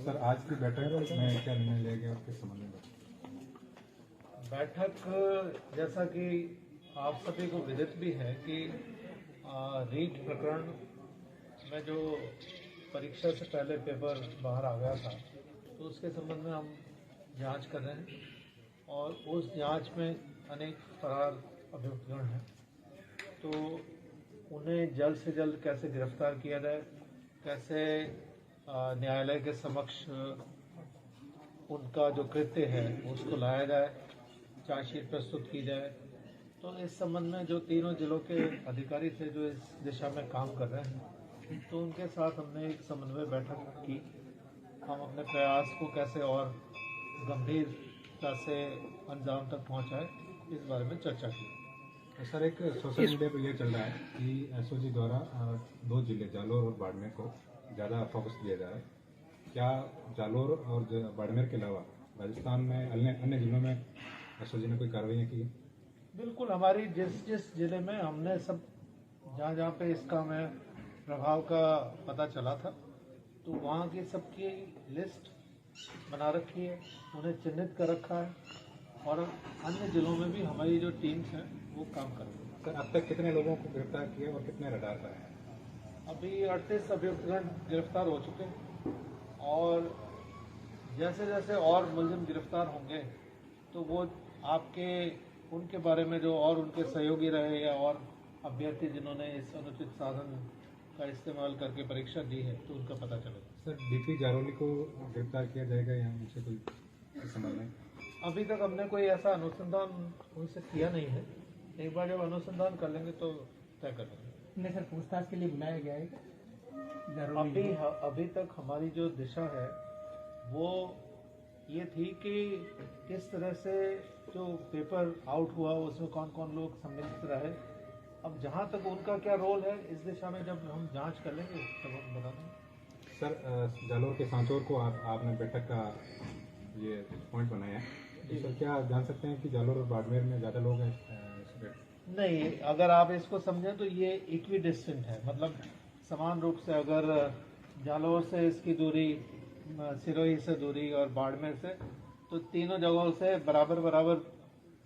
Sir, आज की बैठक में क्या निर्णय लिया गया और किस संबंध में? बैठक जैसा कि आप सभी को विदित भी है कि रीट प्रकरण में जो परीक्षा से पहले पेपर बाहर आ गया था, तो उसके संबंध में हम जांच कर रहे हैं और उस जांच में अनेक फरार अभियुक्तगण हैं, तो उन्हें जल्द से जल्द कैसे गिरफ्तार किया जाए, कैसे न्यायालय के समक्ष उनका जो कृत्य है उसको लाया जाए, चार्जशीट प्रस्तुत की जाए। तो इस संबंध में जो तीनों जिलों के अधिकारी थे जो इस दिशा में काम कर रहे हैं, तो उनके साथ हमने एक समन्वय बैठक की। हम अपने प्रयास को कैसे और गंभीरता से अंजाम तक पहुंचाए, इस बारे में चर्चा की। तो सर, एक सोशल मीडिया पर यह चल रहा है कि एसओजी द्वारा 2 जिले जालोर और बाड़मेर को ज़्यादा फोकस दिया जा रहा है। क्या जालोर और बाड़मेर के अलावा राजस्थान में अन्य जिलों में एसओजी ने कोई कार्रवाई की? बिल्कुल, हमारी जिस जिले में हमने सब जहाँ पे इसका हमें प्रभाव का पता चला था, तो वहाँ की सबकी लिस्ट बना रखी है, उन्हें चिन्हित कर रखा है और अन्य जिलों में भी हमारी जो टीम्स हैं वो काम कर रही है। सर, अब तक कितने लोगों को गिरफ्तार किया और कितने रडार पर हैं? अभी 38 अभियुक्तगण गिरफ्तार हो चुके हैं और जैसे जैसे और मुलजिम गिरफ्तार होंगे तो वो आपके उनके बारे में जो और उनके सहयोगी रहे या और अभ्यर्थी जिन्होंने इस अनुचित साधन का इस्तेमाल करके परीक्षा दी है, तो उनका पता चलेगा। सर, डीपी जारोली को गिरफ्तार किया जाएगा या उनसे कोई संबंध नहीं? अभी तक हमने कोई ऐसा अनुसंधान उनसे किया नहीं है। एक बार जब अनुसंधान कर लेंगे तो तय कर लेंगे। नहीं सर, पूछताछ के लिए बुलाया गया है? अभी तक हमारी जो दिशा है वो ये थी कि किस तरह से जो पेपर आउट हुआ उसमें कौन कौन लोग सम्मिलित रहे। अब जहाँ तक उनका क्या रोल है, इस दिशा में जब हम जांच कर लेंगे तब हम बता देंगे। सर, जालोर के सांचौर को आपने बैठक का ये पॉइंट बनाया है, तो सर क्या जान सकते हैं कि जालोर और बाड़मेर में ज़्यादा लोग हैं? नहीं, अगर आप इसको समझें तो ये इक्वी डिस्टेंट है, मतलब समान रूप से अगर जालोर से इसकी दूरी, सिरोही से दूरी और बाड़मेर से, तो तीनों जगहों से बराबर बराबर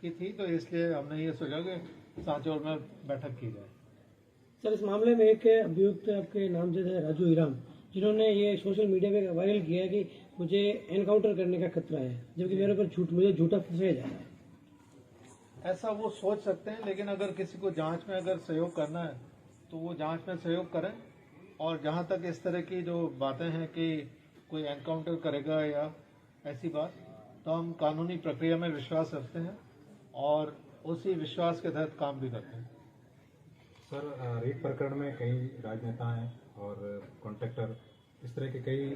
की थी, तो इसलिए हमने ये सोचा कि सांचौर में बैठक की जाए। सर, इस मामले में एक अभियुक्त आपके नामजद है राजू हीराम, जिन्होंने ये सोशल मीडिया पे वायरल किया है कि मुझे एनकाउंटर करने का खतरा है, जबकि मेरे ऊपर मुझे झूठा फंसाया जा रहा है। ऐसा वो सोच सकते हैं, लेकिन अगर किसी को जांच में अगर सहयोग करना है तो वो जांच में सहयोग करें। और जहां तक इस तरह की जो बातें हैं कि कोई एनकाउंटर करेगा या ऐसी बात, तो हम कानूनी प्रक्रिया में विश्वास रखते हैं और उसी विश्वास के तहत काम भी करते हैं। सर, रीट प्रकरण में कई राजनेता हैं और कॉन्ट्रैक्टर, इस तरह के कई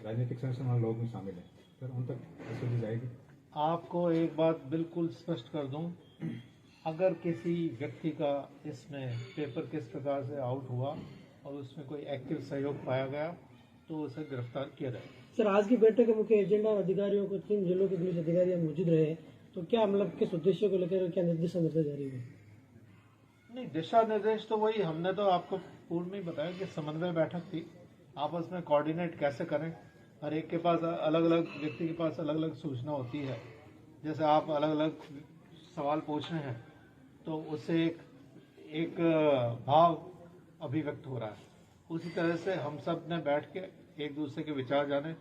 राजनीतिक संस्थान वाले लोग भी शामिल हैं। सर, उन तक एसओजी जाएगी? आपको एक बात बिल्कुल स्पष्ट कर दूं, अगर किसी व्यक्ति का इसमें पेपर किस प्रकार से आउट हुआ और उसमें कोई एक्टिव सहयोग पाया गया तो उसे गिरफ्तार किया जाएगा। सर, आज की बैठक के मुख्य एजेंडा और अधिकारियों को 3 जिलों के पुलिस अधिकारी मौजूद रहे, तो क्या मतलब किस उद्देश्य को लेकर क्या निर्देश जारी हुए? नहीं, दिशा निर्देश तो वही, हमने तो आपको पूर्व में ही बताया कि समन्वय बैठक थी, आपस में कोऑर्डिनेट कैसे करें। हर एक के पास अलग अलग व्यक्ति के पास अलग अलग सूचना होती है, जैसे आप अलग अलग सवाल पूछ रहे हैं तो उससे एक भाव अभिव्यक्त हो रहा है। उसी तरह से हम सब ने बैठ के एक दूसरे के विचार जाने,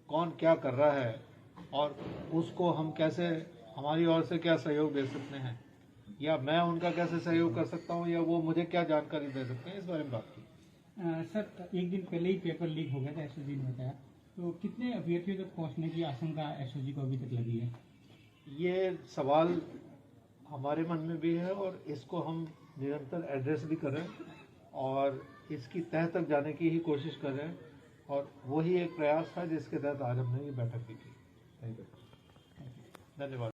कौन क्या कर रहा है और उसको हम कैसे हमारी ओर से क्या सहयोग दे सकते हैं, या मैं उनका कैसे सहयोग कर सकता हूं, या वो मुझे क्या जानकारी दे सकते हैं, इस बारे में बात की। सर, एक दिन पहले ही पेपर लीक हो गया था, एसओजी ने बताया, तो कितने अभ्यर्थियों तक पहुंचने की आशंका एसओजी को अभी तक लगी है? ये सवाल हमारे मन में भी है और इसको हम निरंतर एड्रेस भी कर रहे हैं और इसकी तह तक जाने की ही कोशिश कर रहे हैं, और वही एक प्रयास था जिसके तहत आज हमने ये बैठक भी की। Thank you. धन्यवाद।